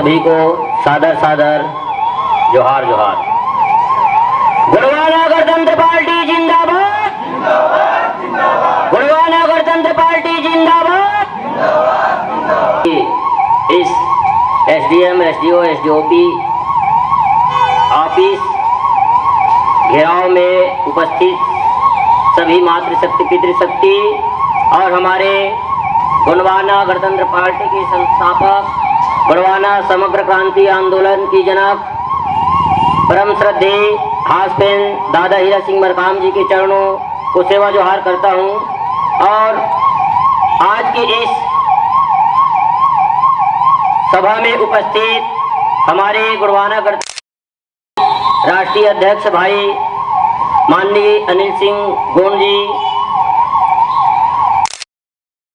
सभी को सादर सादर जोहार जोहार। गोंडवाना गणतंत्र पार्टी जिंदाबाद, गोंडवाना गणतंत्र पार्टी जिंदाबाद। इस एसडीएम, एसडीओ, एसडीओपी ऑफिस घेराव में उपस्थित सभी मातृशक्ति, पितृशक्ति और हमारे गोंडवाना गणतंत्र पार्टी के संस्थापक, गोंडवाना समग्र क्रांति आंदोलन की जनक, परम श्रद्धेय हासपेन दादा हीरा सिंह मरकाम जी के चरणों को सेवा जोहार करता हूं। और आज की इस सभा में उपस्थित हमारे गोंडवाना गणतंत्र राष्ट्रीय अध्यक्ष भाई माननीय अनिल सिंह गोंड जी,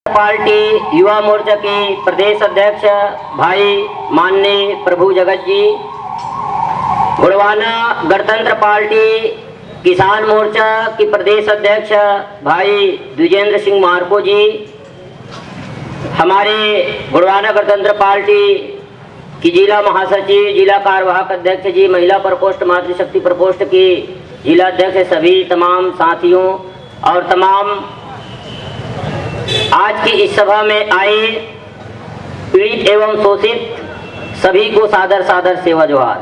पार्टी युवा मोर्चा के प्रदेश अध्यक्ष भाई माननीय प्रभु जगत जी, गोंडवाना गणतंत्र पार्टी किसान मोर्चा की प्रदेश अध्यक्ष भाई द्विजेंद्र सिंह मार्को जी, हमारे गोंडवाना गणतंत्र पार्टी की जिला महासचिव, जिला कार्यवाहक अध्यक्ष जी, महिला प्रकोष्ठ, मातृशक्ति प्रकोष्ठ की जिला अध्यक्ष, सभी तमाम साथियों और तमाम आज की इस सभा में आए पीड़ित एवं शोषित सभी को सादर सादर सेवा जोहार।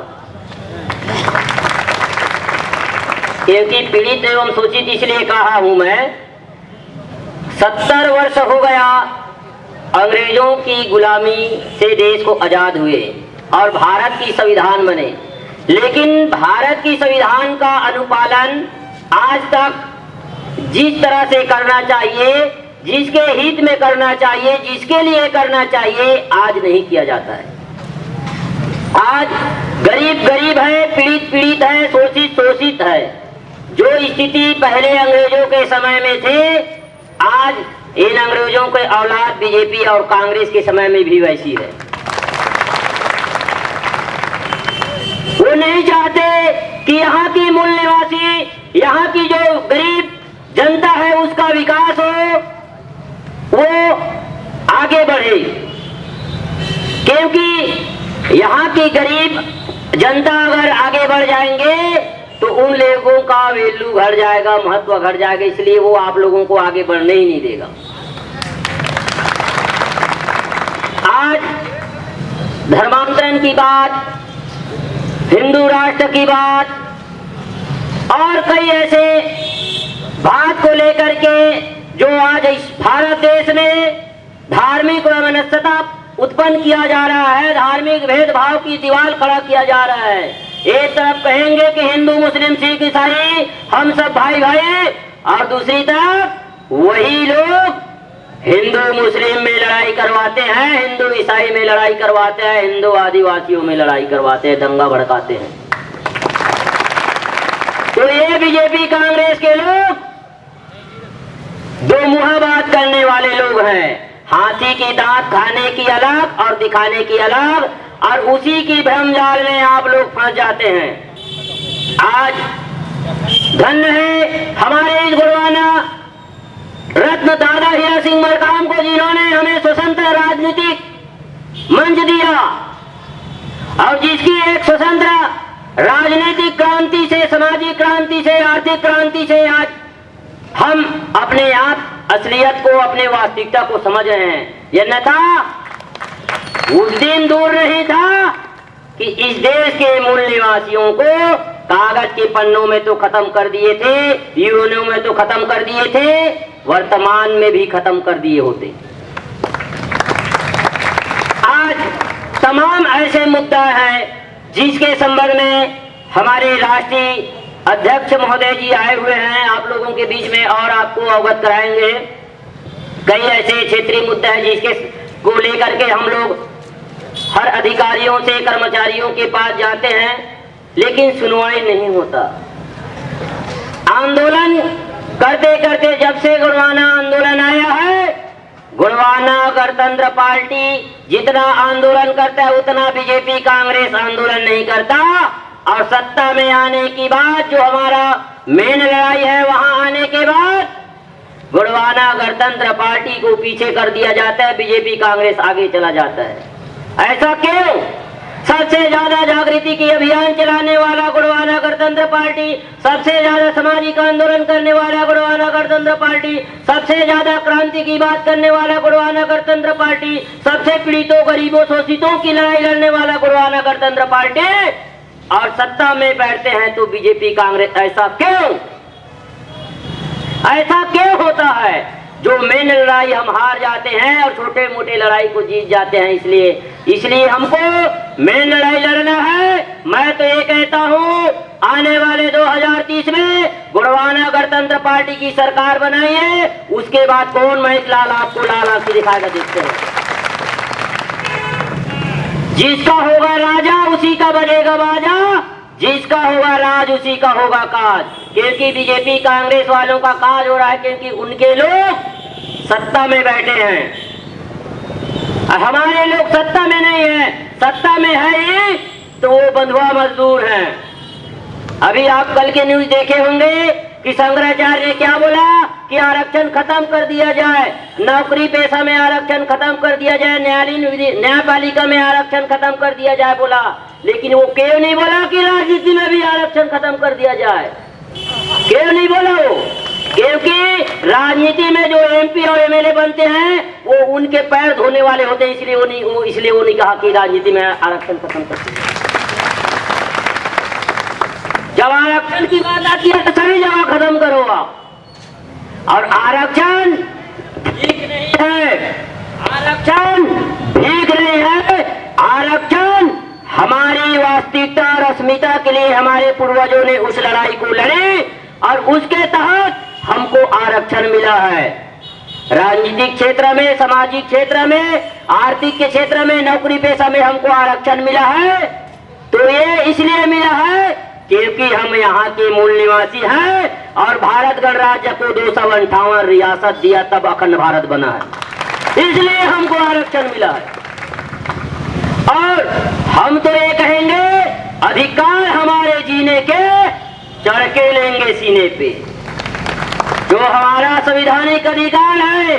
क्योंकि पीड़ित एवं शोषित इसलिए कहा हूं मैं, 70 वर्ष हो गया अंग्रेजों की गुलामी से देश को आजाद हुए और भारत की संविधान बने, लेकिन भारत की संविधान का अनुपालन आज तक जिस तरह से करना चाहिए, जिसके हित में करना चाहिए, जिसके लिए करना चाहिए, आज नहीं किया जाता है। आज गरीब गरीब है, पीड़ित पीड़ित है, शोषित शोषित है। जो स्थिति पहले अंग्रेजों के समय में थे, आज इन अंग्रेजों के औलाद बीजेपी और कांग्रेस के समय में भी वैसी है। वो नहीं चाहते कि यहाँ की मूल निवासी, यहाँ की जो गरीब जनता है उसका विकास हो, वो आगे बढ़े, क्योंकि यहाँ की गरीब जनता अगर आगे बढ़ जाएंगे तो उन लोगों का वैल्यू घट जाएगा, महत्व घट जाएगा, इसलिए वो आप लोगों को आगे बढ़ने ही नहीं देगा। आज धर्मांतरण की बात, हिंदू राष्ट्र की बात और कई ऐसे बात को लेकर के जो आज इस भारत देश में धार्मिक वैमनस्यता उत्पन्न किया जा रहा है, धार्मिक भेदभाव की दीवार खड़ा किया जा रहा है। एक तरफ कहेंगे कि हिंदू मुस्लिम सिख ईसाई हम सब भाई भाई, और दूसरी तरफ वही लोग हिंदू मुस्लिम में लड़ाई करवाते हैं, हिंदू ईसाई में लड़ाई करवाते हैं, हिंदू आदिवासियों में लड़ाई करवाते हैं, दंगा भड़काते हैं। तो ये बीजेपी कांग्रेस के लोग दो मुहा बात करने वाले लोग हैं। हाथी की दांत खाने की अलग और दिखाने की अलग, और उसी की भ्रमजाल में आप लोग फंस जाते हैं। आज धन्य है हमारे इस गोंडवाना रत्न दादा हीरा सिंह मरकाम को, जिन्होंने हमें स्वतंत्र राजनीतिक मंच दिया और जिसकी एक स्वतंत्र राजनीतिक क्रांति से, सामाजिक क्रांति से, आर्थिक क्रांति से आज हम अपने आप असलियत को, अपने वास्तविकता को समझ रहे हैं। यह न था, उस दिन दूर नहीं था कि इस देश के मूल निवासियों को कागज के पन्नों में तो खत्म कर दिए थे, यूएनओ में तो खत्म कर दिए थे, वर्तमान में भी खत्म कर दिए होते। आज तमाम ऐसे मुद्दा है जिसके संबंध में हमारे राष्ट्रीय अध्यक्ष महोदय जी आए हुए हैं आप लोगों के बीच में और आपको अवगत कराएंगे। कई ऐसे क्षेत्रीय मुद्दे हैं जिसके को लेकर के हम लोग हर अधिकारियों से, कर्मचारियों के पास जाते हैं, लेकिन सुनवाई नहीं होता। आंदोलन करते करते जब से गोंडवाना आंदोलन आया है, गोंडवाना गणतंत्र पार्टी जितना आंदोलन करता है उतना बीजेपी कांग्रेस आंदोलन नहीं करता। और सत्ता में आने की बात, जो हमारा मेन लड़ाई है, वहां आने के बाद गोंडवाना गणतंत्र पार्टी को पीछे कर दिया जाता है, बीजेपी कांग्रेस आगे चला जाता है। ऐसा क्यों? सबसे ज्यादा जागृति की अभियान चलाने वाला गोंडवाना गणतंत्र पार्टी, सबसे ज्यादा सामाजिक आंदोलन करने वाला गोंडवाना गणतंत्र पार्टी, सबसे ज्यादा क्रांति की बात करने वाला गोंडवाना गणतंत्र पार्टी, सबसे पीड़ितों गरीबों शोषितों की लड़ाई लड़ने वाला गोंडवाना गणतंत्र पार्टी, और सत्ता में बैठते हैं तो बीजेपी कांग्रेस। ऐसा क्यों होता है? जो मेन लड़ाई हम हार जाते हैं और छोटे मोटे लड़ाई को जीत जाते हैं। इसलिए हमको मेन लड़ाई लड़ना है। मैं तो ये कहता हूँ, आने वाले 2030 में गोंडवाना गणतंत्र पार्टी की सरकार बनाइए, उसके बाद कौन महेश लाल आपको लाल आंखें दिखाएगा, देखते हैं। जिसका होगा राजा उसी का बनेगा बाजा, जिसका होगा राज उसी का होगा काज। क्योंकि बीजेपी कांग्रेस वालों का काज हो रहा है, क्योंकि उनके लोग सत्ता में बैठे हैं। हमारे लोग सत्ता में नहीं है, सत्ता में है ये तो वो बंधुआ मजदूर हैं। अभी आप कल के न्यूज देखे होंगे कि शंकराचार्य ने क्या बोला कि आरक्षण खत्म कर दिया जाए, नौकरी पेशा में आरक्षण खत्म कर दिया जाए, न्यायपालिका में आरक्षण खत्म कर दिया जाए बोला। लेकिन वो क्यों नहीं बोला कि राजनीति में भी आरक्षण खत्म कर दिया जाए? क्यों नहीं बोला वो? क्योंकि राजनीति में जो एमपी और एमएलए बनते हैं वो उनके पैर धोने वाले होते हैं, इसलिए वो नहीं कहा कि राजनीति में आरक्षण खत्म कर दिया। जब आरक्षण की बात आती है तो सभी जगह खत्म करो आप। और आरक्षण ठीक नहीं है, आरक्षण ठीक नहीं है। आरक्षण हमारी वास्तविकता और अस्मिता के लिए हमारे पूर्वजों ने उस लड़ाई को लड़ी और उसके तहत हमको आरक्षण मिला है। राजनीतिक क्षेत्र में, सामाजिक क्षेत्र में, आर्थिक के क्षेत्र में, नौकरी पेशा में हमको आरक्षण मिला है। तो ये इसलिए मिला है क्योंकि हम यहाँ के मूल निवासी हैं और भारत गणराज्य को 258 रियासत दिया, तब अखंड भारत बना है, इसलिए हमको आरक्षण मिला है। और हम तो ये कहेंगे, अधिकार हमारे जीने के चढ़ के लेंगे सीने पे। जो हमारा संवैधानिक अधिकार है,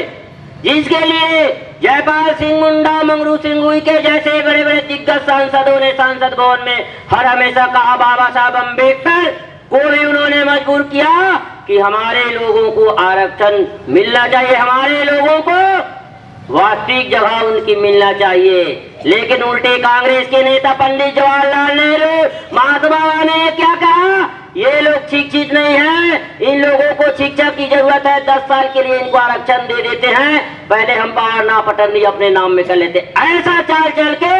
जिसके लिए जयपाल सिंह मुंडा, मंगरू सिंह हुई के जैसे बड़े बड़े दिग्गज सांसदों ने संसद भवन में हर हमेशा कहा, बाबा साहब अम्बेडकर को भी उन्होंने मजबूर किया कि हमारे लोगों को आरक्षण मिलना चाहिए, हमारे लोगों को वास्तविक जगह उनकी मिलना चाहिए। लेकिन उल्टे कांग्रेस के नेता पंडित जवाहरलाल नेहरू, महात्मा गांधी ने क्या कहा? ये लोग शिक्षित नहीं हैं, इन लोगों को शिक्षा की जरूरत है, 10 साल के लिए इनको आरक्षण दे देते हैं, पहले हम पावर ना पटर्नी अपने नाम में कर लेते। ऐसा चाल चल के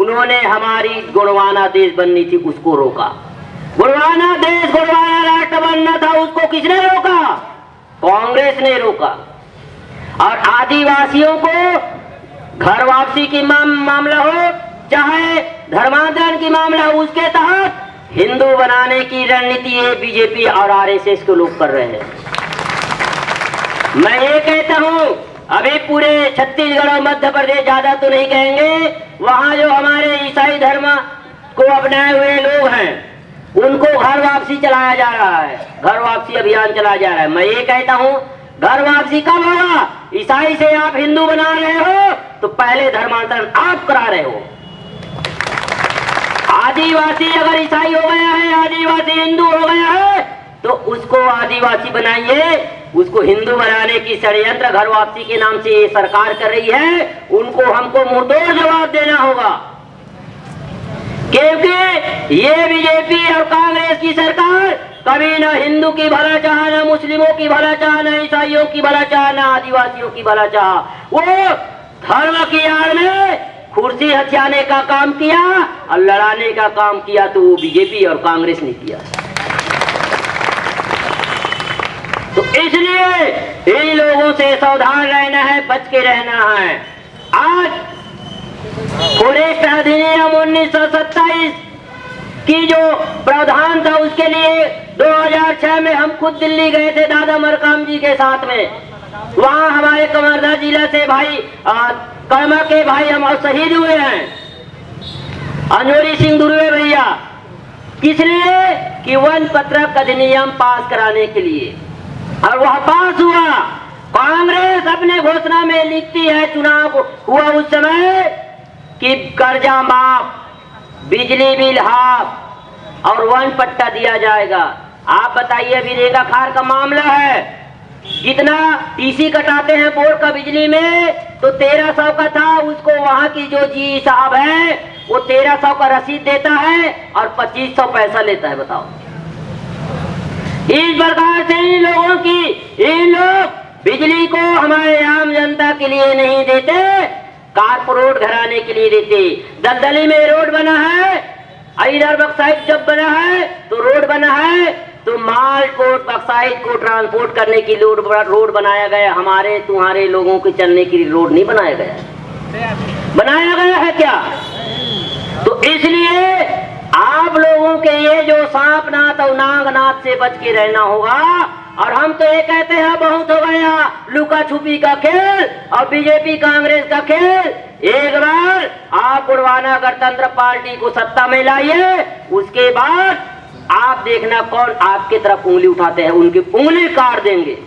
उन्होंने हमारी गोंडवाना देश बननी थी उसको रोका। गोंडवाना देश, गोंडवाना राष्ट्र बनना था, उसको किसने रोका? कांग्रेस ने रोका। और आदिवासियों को घर वापसी की मामला हो, चाहे धर्मांतरण की मामला हो, उसके तहत हिंदू बनाने की रणनीति ये बीजेपी और आरएसएस के लोग कर रहे हैं। मैं ये कहता हूँ, अभी पूरे छत्तीसगढ़ और मध्य प्रदेश, ज्यादा तो नहीं कहेंगे, वहाँ जो हमारे ईसाई धर्म को अपनाए हुए लोग हैं उनको घर वापसी चलाया जा रहा है, घर वापसी अभियान चलाया जा रहा है। मैं ये कहता हूँ, घर वापसी कब होगा? ईसाई से आप हिंदू बना रहे हो तो पहले धर्मांतरण आप करा रहे हो। आदिवासी अगर ईसाई हो गया है, आदिवासी हिंदू हो गया है, तो उसको आदिवासी बनाइए, उसको हिंदू बनाने की षड्यंत्र घर वापसी के नाम से ये सरकार कर रही है, उनको हमको मुंहतोड़ जवाब देना होगा। क्योंकि ये बीजेपी और कांग्रेस की सरकार कभी न हिंदू की भला चाह, न मुस्लिमों की भला चाह, न ईसाइयों की भला चाह, न आदिवासियों की भला चाह। वो धर्म की आड़ में कुर्सी हथियाने का काम किया और लड़ाने का काम किया तो वो बीजेपी और कांग्रेस ने किया। तो इसलिए इन लोगों से सावधान रहना है, बच के रहना है। आज फॉरेस्ट अधिनियम 1927 की जो प्रावधान था, उसके लिए 2006 में हम खुद दिल्ली गए थे दादा मरकाम जी के साथ में। वहाँ हमारे कवर्धा जिला से भाई कर्मा के भाई हम शहीद हुए हैं, अंजोरी सिंह दुर्वे भैया। किस लिए? कि वन पत्रक अधिनियम पास कराने के लिए, और वह पास हुआ। कांग्रेस अपने घोषणा में लिखती है, चुनाव हुआ उस समय, कि कर्जा माफ, बिजली बिल हाफ और वन पट्टा दिया जाएगा। आप बताइए, अभी रेगा खार का मामला है, कितना टीसी कटाते हैं बोर्ड का बिजली में, तो 1300 का था, उसको वहां की जो जी साहब है वो 1300 का रसीद देता है और 2500 पैसा लेता है। बताओ, इस प्रकार से इन लोग बिजली को हमारे आम जनता के लिए नहीं देते, कारपोरेट घराने के लिए देते। दलदली में रोड बना है, इधर बक्साइड जब बना है तो रोड बना है, तो माल को बक्साइड को ट्रांसपोर्ट करने की रोड बनाया गया, हमारे तुम्हारे लोगों के चलने के लिए रोड नहीं बनाया गया। बनाया गया है क्या? तो इसलिए आप लोगों के ये जो सांपनाथ और नागनाथ से बच के रहना होगा। और हम तो ये कहते हैं, बहुत हो गया लुका छुपी का खेल और बीजेपी कांग्रेस का खेल। एक बार आप गोंडवाना गणतंत्र पार्टी को सत्ता में लाइए, उसके बाद आप देखना कौन आपके तरफ उंगली उठाते हैं, उनकी उंगली काट देंगे।